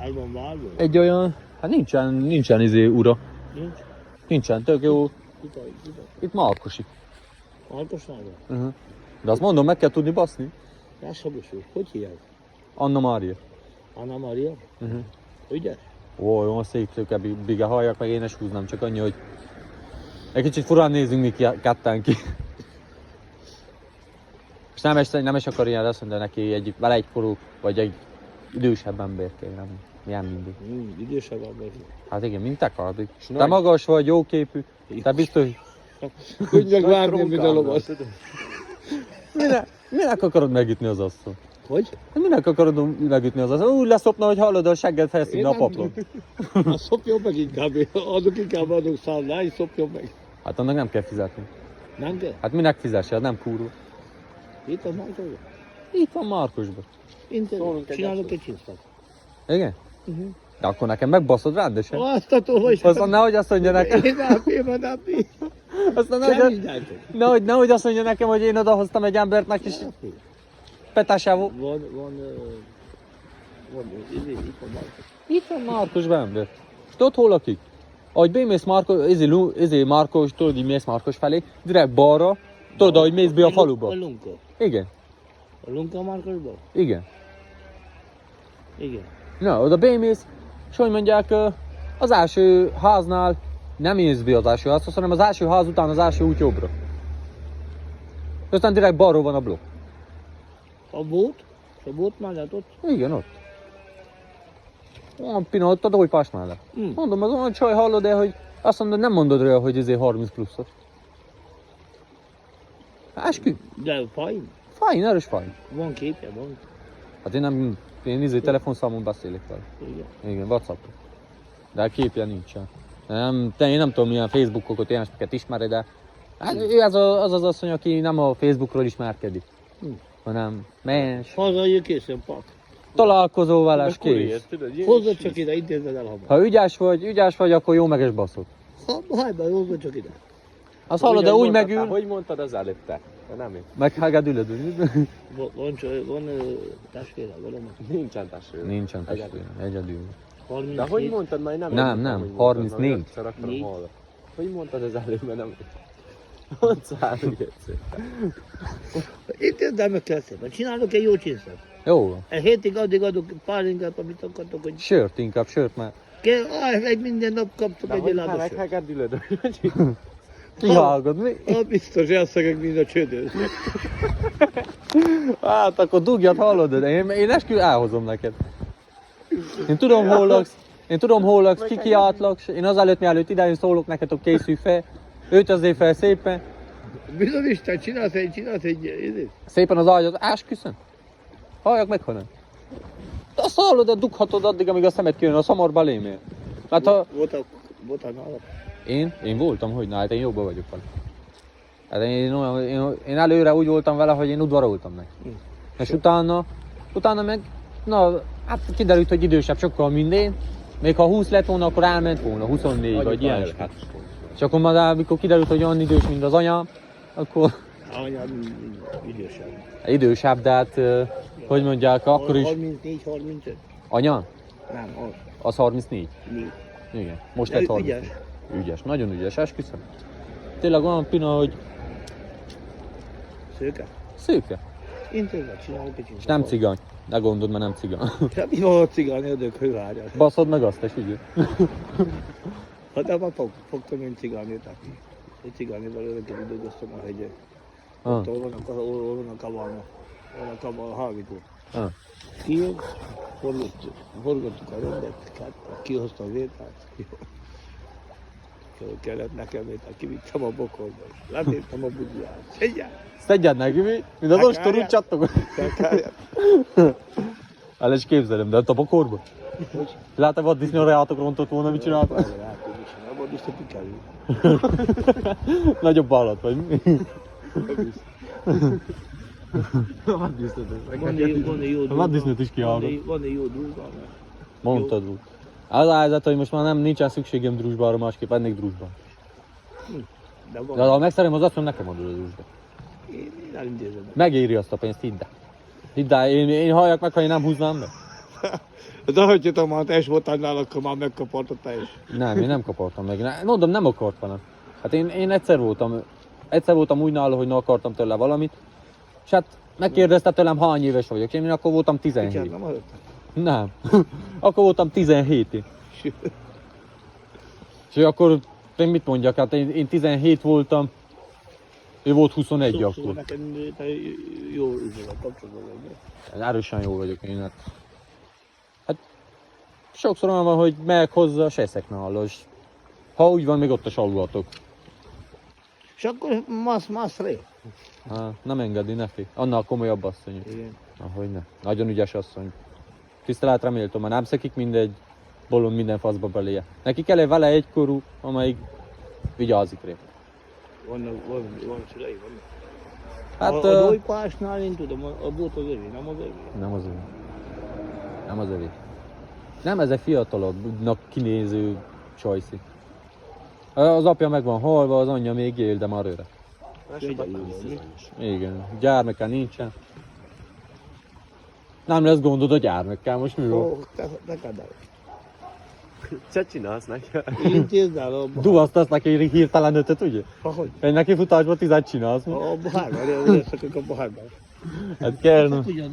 Hárman várban? Egy olyan, hát nincsen ura. Nincs? Nincsen, tök jó. Itt. Itt Markosi. Markosnál van? De azt mondom, meg kell tudni baszni. Rászabos úr. Hogy hívják? Anna Mária. Anna Maria? Ügyes? Ó, jó, szép szőke bige halljak, meg én is húznám, csak annyi, hogy egy kicsit furán nézünk mi ketten ki. És nem is akar ilyen, azt mondja neki, vele egy korú, vagy egy idősebb ember kell, nem mindig. Idősebb ember. Hát igen, mint te Kardi. Te magas vagy, jóképű, te biztos... Hogy megvárni, mint a lovat. Minek akarod megütni az asszonyt? Hogy? Minek akarod megütni az asszonyt? Úgy leszopna, hogy hallod, a segged felszívna a paplon. Szopjon meg inkább, adok szállnány, szopjon meg. Hát annak nem kell fizetni. Nem kell? Hát minek fizessi, hát nem kurva. Itt a Markosban? Itt van Markosban. Csinálok egy csinszat. Igen? De akkor nekem megbaszod rendesen. Azt a tolvaj. Aztán nehogy azt mondja nekem. Aztán nehogy azt mondja nekem, hogy én odahoztam egy embert neki is. Petásávó. Itt van Markosban ember. És tudod hol lakik? Ahogy bemész Markos, tudod, hogy mész Markos felé, direkt balra, tudod, hogy mész be a faluba. A Lunka. Igen. A Lunka Markosban? Igen. Igen. Na, oda bemész, és hogy mondják, az első háznál nem mész be az első házhoz, hanem az első ház után az első út jobbra. Aztán direkt balról van a blokk. A bót? A bót mellett ott? Igen, ott. Olyan pillanat, a dojpás mellett. Mondom, az olyan csaj hallod el, hogy azt mondod, nem mondod rá, hogy ezért 30 pluszos. Eskü. De fajn. Fajn, erős fajn. Van képje, van. Hát én telefonszámon beszélek vele. Igen, WhatsAppon. De a képje nincsen. Én nem tudom, milyen Facebookokat, ilyeneket ismered, de hát ő az asszony, aki nem a Facebookról ismerkedik, hanem mens. Hazajön készen, pak. Találkozó vele, és kész. Hozzad csak ide, intézed el hamar. Ha ügyes vagy, akkor jó meg is baszod. Hajban, hozzad csak ide. Azt hallod, de úgy megül. Hogy mondtad az előbb te? Nem én. Meghágad ülöd. Van testvére, valami? Nincsen testvére. Nincsen testvére, egyedül. De hogy mondtad, majd nem? Nem, 34. Hogy mondtad az előbb, mert nem... Mondszál, hogy Intézd el meg kell szépen. Csinálok egy jó csinszat. Jó van. Egy hétig addig adok pálinkát, amit akartok, hogy... Sört, inkább sört, mert... Egy minden nap kaptok egy lábas sört. Meghágad ülöd? Kihallgod, mi? Biztos elszegek, mint a csődös. Hát akkor dugjad, hallod, de én eskü elhozom neked. Én tudom hol laksz, kikiáltlak, én azelőtt mielőtt idejön szólok neked, hogy készülj fel. Őt azért fel szépen. Bizony Isten, csinálsz egy... Szépen az ágyat, esküszöm. Halljak meg, ha nem. De azt hallod, de dughatod addig, amíg a szemed kijön a szamorba lémél. Hát ha... Voltál nálad? Én voltam, hogy hát én jobban vagyok vele. Hát én előre úgy voltam vele, hogy én udvaroltam neki. És utána meg, hát kiderült, hogy idősebb sokkal minden. Még ha 20 lett volna, akkor elment volna, 24 vagy ilyen. És akkor már amikor kiderült, hogy olyan idős, mint az anyám, akkor... Anyám idősebb. Idősebb, de hát, hogy mondják, akkor is... 34-35? Anya? Nem, az. Az 34? Igen, most lett 30. Ügyes, nagyon ügyes, esküszöm. Tényleg olyan pina, hogy... Szőke? Szőke. Intézet, csinálok egy csinálok. És nem cigány. Ne gondold, mert nem cigány. Mi van a cigány, ödök, hővárját? Baszod meg azt, és ügyő. Hát de már fogtam én cigányot, egy cigányval örökkel időgöztem a hegyen. Ott van a kavalna, van a hálító. Kijön, forgattuk a rendet, kihozta a vétát, kellett nekem vétát, kivittem a bokorba, letéptem a budját. Szedjed neki, mi? Mint az ostor úgy csattog. El is képzelem, de ott a bokorba? Lehet-e vaddiszni a reátok rontott volna, mit csináltak? A vaddiszni pikerül. Nagyobb állat vagy, mi? A vaddisznőt is kihallgat. Van egy jó drúzsban. Mondtad úgy. Az a helyzet, hogy most már nincsen szükségem drúzsbára, másképp ennék drúzsban. De ha megszerem az azt, nekem adod a drúzsba. Én elintézem. Megéri azt a pénzt, hidd el. Hidd el, én halljak meg, ha én nem húznám be. De hogy tudom, ha te is voltál nála, akkor már megkapartad te is. Nem, én nem kapartam meg. Mondom, nem akart velem. Hát én egyszer voltam úgy nála, hogy ne akartam tőle valamit, és hát megkérdezte tőlem, hány éves vagyok. Én akkor voltam 17. Kicsit nem adott? Nem. Akkor voltam 17. És akkor én mit mondjak, hát én 17 voltam, ő volt 21 Szóval akkor. neked te jó üzlet kapcsolatban vagy. Erősen jó vagyok én. Hát sokszor olyan van, hogy megyek hozzá, se eszek nála, és ha úgy van, még ott is aludhatok. És akkor más ré. Nem engedi, ne félj. Annál komolyabb asszony. Igen. Ahogy ne. Nagyon ügyes asszony. Tiszteletre méltó, mert nem szekik mindegy bolond minden faszba beléje. Neki kell vele egykorú, amelyik vigyázik rá. Van szülei, van. Hát, A dojpásnál én tudom, a bot az övé, nem az övé. nem az övé. Nem az övé. Nem ezek fiatalabbnak kinéző csajszi. Az apja meg van halva, az anyja még él, de már öreg. Igen, gyermeke nincsen. Nem lesz gondod a gyermekkel, most mi van? Ó, te kadál. Ce csinálsz neki? Intézd el abba. Duvasztasz neki hirtelen ötöt, ugye? Ahogy? Egy neki futásban 10 csinálsz. Abba hárban, ugye szakok abba hárban. Hát kell, no. Ugyan